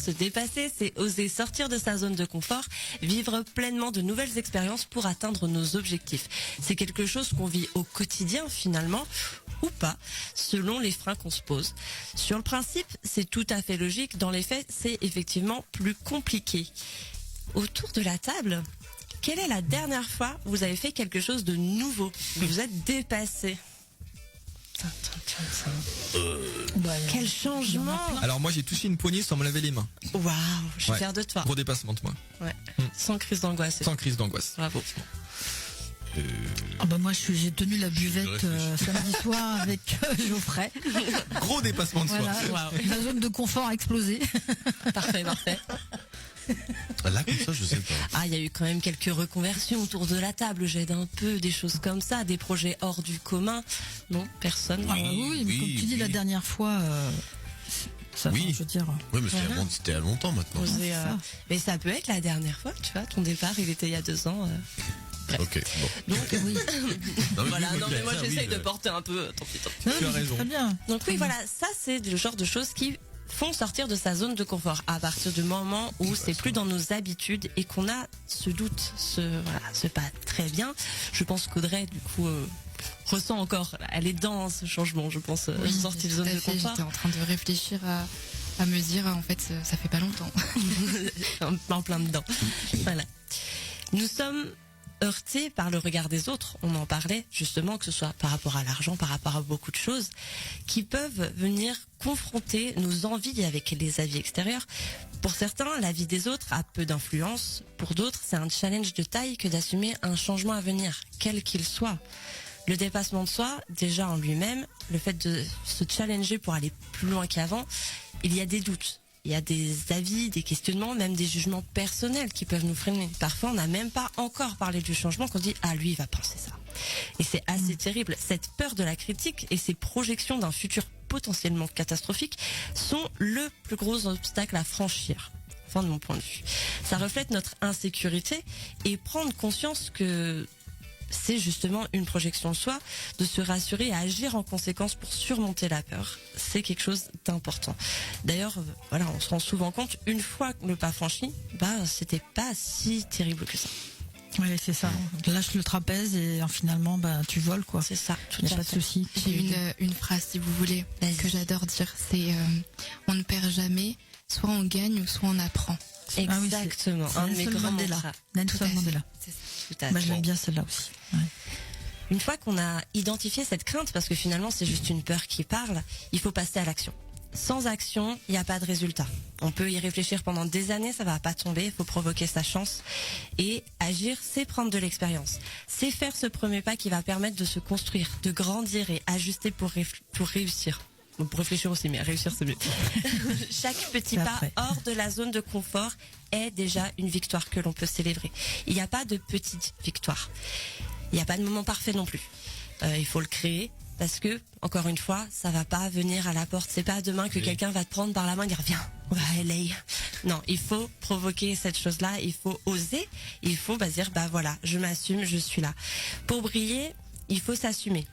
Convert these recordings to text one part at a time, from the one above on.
se dépasser, c'est oser sortir de sa zone de confort, vivre pleinement de nouvelles expériences pour atteindre nos objectifs. C'est quelque chose qu'on vit au quotidien finalement, ou pas, selon les freins qu'on se pose. Sur le principe, c'est tout à fait logique. Dans les faits, c'est effectivement plus compliqué. Autour de la table, quelle est la dernière fois où vous avez fait quelque chose de nouveau? Vous vous êtes dépassé? Quel changement! Alors moi j'ai touché une poignée sans me laver les mains. Waouh, je suis Ouais. fière de toi. Gros dépassement de moi. Ouais. Sans crise d'angoisse. Sans crise d'angoisse. Bravo. Ah bah moi j'ai tenu la buvette samedi soir avec Geoffrey. Gros dépassement de Voilà, soi. la zone de confort a explosé. Parfait, parfait. Là, comme ça, je sais pas. Ah, il y a eu quand même quelques reconversions autour de la table. J'aide un peu, des choses comme ça, des projets hors du commun. Non, personne. Ah bah oui, mais comme tu dis la dernière fois, ça, Oui. je veux dire. Oui, mais Voilà. c'était à longtemps maintenant. Oser, ça. Mais ça peut être la dernière fois, tu vois. Ton départ, il était il y a 2 ans. Ok, bon. Donc, Oui. Non, mais voilà. oui, Non, mais moi, ça, oui, j'essaye de le- porter un peu. Tant pis, tant pis. Non, Tu as mais c'est raison. Très bien. Donc oui, voilà, ça c'est le genre de choses qui font sortir de sa zone de confort à partir du moment où c'est plus dans nos habitudes et qu'on a ce doute, ce pas très bien. Je pense qu'Audrey, du coup, ressent encore, elle est dans ce changement, je pense, sortie de tout zone à de fait. confort. J'étais en train de réfléchir à me dire, en fait, ça fait pas longtemps. en plein dedans. Voilà. Nous sommes heurtés par le regard des autres. On en parlait justement, que ce soit par rapport à l'argent, par rapport à beaucoup de choses, qui peuvent venir confronter nos envies avec les avis extérieurs. Pour certains, la vie des autres a peu d'influence. Pour d'autres, c'est un challenge de taille que d'assumer un changement à venir, quel qu'il soit. Le dépassement de soi, déjà en lui-même, le fait de se challenger pour aller plus loin qu'avant, il y a des doutes. Il y a des avis, des questionnements, même des jugements personnels qui peuvent nous freiner. Parfois, on n'a même pas encore parlé du changement qu'on dit « Ah, lui, il va penser ça ». Et c'est assez terrible. Cette peur de la critique et ces projections d'un futur potentiellement catastrophique sont le plus gros obstacle à franchir. Enfin, de mon point de vue. Ça reflète notre insécurité et prendre conscience que c'est justement une projection de soi, de se rassurer et agir en conséquence pour surmonter la peur. C'est quelque chose d'important. D'ailleurs, voilà, on se rend souvent compte, une fois le pas franchi, c'était pas si terrible que ça. Oui, c'est ça. Lâche le trapèze et finalement, tu voles quoi. C'est ça, tout Il n'y a à pas de fait. souci. J'ai une phrase, si vous voulez, Vas-y. que j'adore dire, c'est on ne perd jamais, soit on gagne ou soit on apprend. Exactement. C'est Un de mes Nelson grands Mandela. mantras. Nelson Tout à fait. Mandela. C'est ça. Tout à Bah, fait. je l'aime bien celle-là aussi. Ouais. Une fois qu'on a identifié cette crainte, parce que finalement c'est juste une peur qui parle, il faut passer à l'action. Sans action, il n'y a pas de résultat. On peut y réfléchir pendant des années, ça va pas tomber, il faut provoquer sa chance. Et agir, c'est prendre de l'expérience. C'est faire ce premier pas qui va permettre de se construire, de grandir et ajuster pour réussir. Bon, pour réfléchir aussi, mais réussir c'est mieux. Chaque petit C'est pas après. hors de la zone de confort est déjà une victoire que l'on peut célébrer. Il n'y a pas de petite victoire. Il n'y a pas de moment parfait non plus. Il faut le créer parce que, encore une fois, ça va pas venir à la porte. C'est pas demain que quelqu'un va te prendre par la main et dire viens, on va à LA. Non, il faut provoquer cette chose-là. Il faut oser. Il faut dire voilà, je m'assume, je suis là. Pour briller, il faut s'assumer.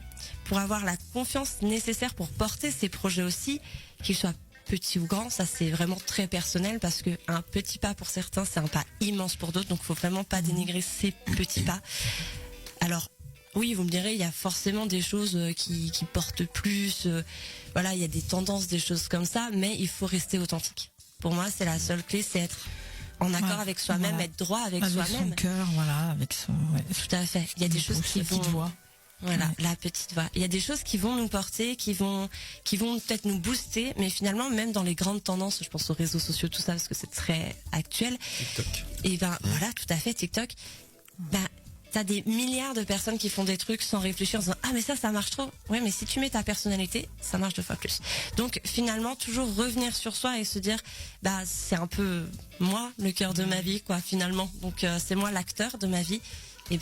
Pour avoir la confiance nécessaire pour porter ses projets aussi, qu'ils soient petits ou grands, ça c'est vraiment très personnel parce que un petit pas pour certains, c'est un pas immense pour d'autres. Donc faut vraiment pas dénigrer ces petits pas. Alors, oui, vous me direz, il y a forcément des choses qui portent plus. Voilà, il y a des tendances, des choses comme ça, mais il faut rester authentique. Pour moi, c'est la seule clé, c'est être en accord Ouais, avec soi-même, voilà. être droit avec Avec soi-même. son cœur, voilà, avec son. Ouais. Tout à fait. Il y a des choses qui Sa petite vont. voix. Voilà, Ouais. la petite voix. Il y a des choses qui vont nous porter, qui vont peut-être nous booster, mais finalement, même dans les grandes tendances, je pense aux réseaux sociaux, tout ça, parce que c'est très actuel. TikTok. Et voilà, tout à fait, TikTok. T'as des milliards de personnes qui font des trucs sans réfléchir en disant ah mais ça marche trop. Ouais, mais si tu mets ta personnalité, ça marche 2 fois plus. Donc finalement toujours revenir sur soi et se dire c'est un peu moi le cœur de ma vie quoi finalement. Donc c'est moi l'acteur de ma vie. Et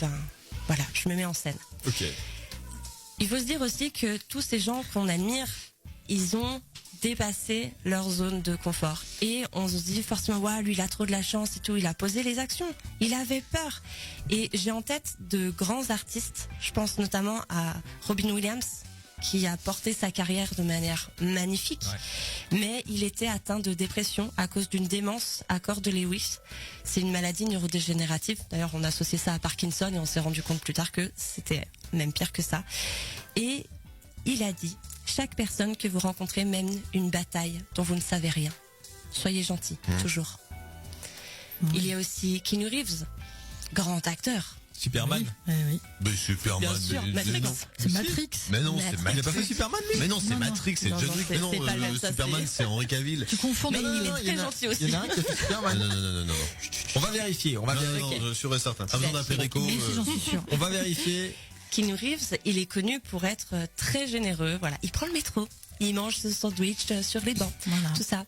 voilà, je me mets en scène. Ok. Il faut se dire aussi que tous ces gens qu'on admire, ils ont dépassé leur zone de confort. Et on se dit forcément, ouais, lui, il a trop de la chance et tout. Il a posé les actions. Il avait peur. Et j'ai en tête de grands artistes. Je pense notamment à Robin Williams, qui a porté sa carrière de manière magnifique, mais il était atteint de dépression à cause d'une démence à corps de Lewis. C'est une maladie neurodégénérative. D'ailleurs, on a associé ça à Parkinson et on s'est rendu compte plus tard que c'était même pire que ça. Et il a dit, chaque personne que vous rencontrez mène une bataille dont vous ne savez rien. Soyez gentils, toujours. Il y a aussi Keanu Reeves, grand acteur. Superman. Oui. Mais Superman. Bien sûr, Matrix. C'est Matrix. Mais non, c'est Il a Matrix. pas fait Superman, lui? Mais non, c'est Non, non. Matrix, c'est Non, John non, Wick. c'est- Mais non, c'est pas le même, ça, Superman, c'est- c'est Henry Cavill. Tu confonds Mais des il est il y en très a- gentil aussi. Il y en a un qui a fait Superman. Non. On va vérifier, on va Non, vérifier. je suis sûr et certain. Pas besoin d'appeler Rico. Oui, si, j'en suis sûre. On va vérifier. Keanu Reeves, il est connu pour être très généreux. Voilà, il prend le métro, il mange ce sandwich sur les bancs, Voilà. tout ça.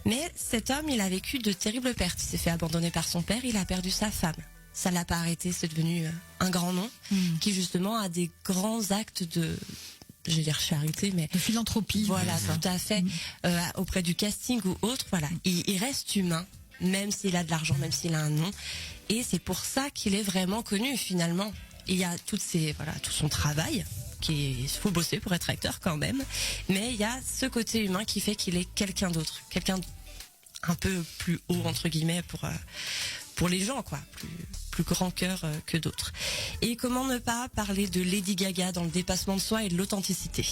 Mais cet homme, il a vécu de terribles pertes. Il s'est fait abandonner par son père, il a perdu sa femme. Ça l'a pas arrêté, c'est devenu un grand nom qui justement a des grands actes de, je vais dire charité, mais De philanthropie. voilà, c'est ça. tout à fait, auprès du casting ou autre. Voilà, il reste humain, même s'il a de l'argent, même s'il a un nom. Et c'est pour ça qu'il est vraiment connu finalement. Il y a tout son travail, il faut bosser pour être acteur quand même, mais il y a ce côté humain qui fait qu'il est quelqu'un d'autre, quelqu'un un peu plus haut entre guillemets pour les gens, quoi, plus grand cœur que d'autres. Et comment ne pas parler de Lady Gaga dans le dépassement de soi et de l'authenticité.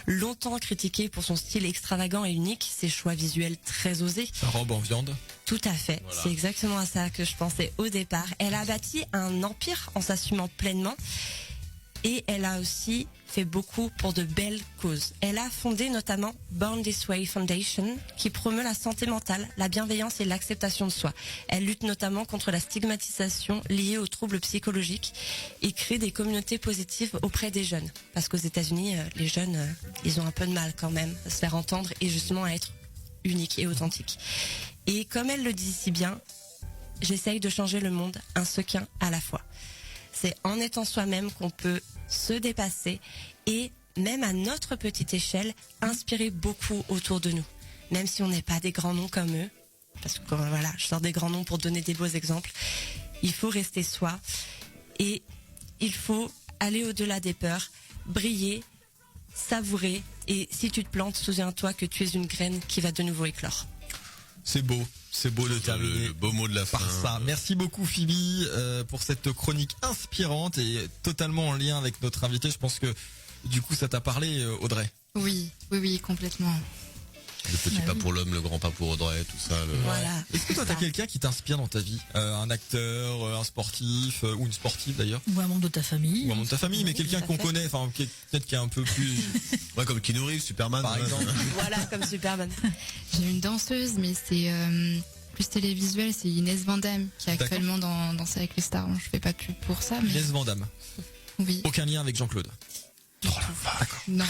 Longtemps critiquée pour son style extravagant et unique, ses choix visuels très osés. Sa robe en viande. Tout à fait, Voilà. c'est exactement à ça que je pensais au départ. Elle a bâti un empire en s'assumant pleinement. Et elle a aussi fait beaucoup pour de belles causes. Elle a fondé notamment Born This Way Foundation, qui promeut la santé mentale, la bienveillance et l'acceptation de soi. Elle lutte notamment contre la stigmatisation liée aux troubles psychologiques et crée des communautés positives auprès des jeunes. Parce qu'aux États-Unis, les jeunes, ils ont un peu de mal quand même à se faire entendre et justement à être uniques et authentiques. Et comme elle le dit si bien, j'essaye de changer le monde un sequin à la fois. C'est en étant soi-même qu'on peut se dépasser et, même à notre petite échelle, inspirer beaucoup autour de nous. Même si on n'est pas des grands noms comme eux, parce que voilà, je sors des grands noms pour donner des beaux exemples, il faut rester soi et il faut aller au-delà des peurs, briller, savourer et si tu te plantes, souviens-toi que tu es une graine qui va de nouveau éclore. C'est beau de terminer. Le beau mot de la fin. Par ça. Merci beaucoup Phoebe pour cette chronique inspirante et totalement en lien avec notre invité. Je pense que du coup ça t'a parlé Audrey. Oui, complètement. Le petit pas pour l'homme, le grand pas pour Audrey, tout ça. Voilà. Est-ce que toi t'as quelqu'un qui t'inspire dans ta vie, un acteur, un sportif ou une sportive d'ailleurs, Ou un membre de ta famille. ou un membre de ta famille, mais Oui, quelqu'un tout à qu'on fait. connaît, enfin peut-être qui est un peu plus, Ouais, comme Keanu Reeves, Superman. par exemple. Voilà, comme Superman. J'ai une danseuse, mais c'est plus télévisuel, c'est Inès Van Damme qui est D'accord. actuellement dans Danser avec les stars. Je fais pas de pub pour ça, mais Inès Van Damme. oui. Aucun lien avec Jean-Claude. Non.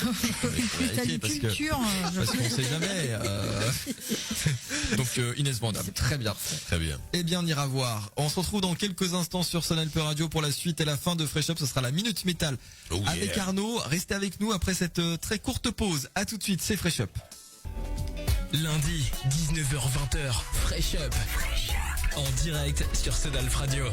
T'as une parce que culture. parce qu'on sait jamais. Donc Inès Van Damme, très bien. Très bien. Eh bien, on ira voir. On se retrouve dans quelques instants sur Sun LP Radio pour la suite et la fin de Fresh Up. Ce sera la Minute Métal Oh yeah. avec Arnaud. Restez avec nous après cette très courte pause. À tout de suite, c'est Fresh Up. Lundi, 19h-20h, Fresh Up. En direct sur Sun Radio.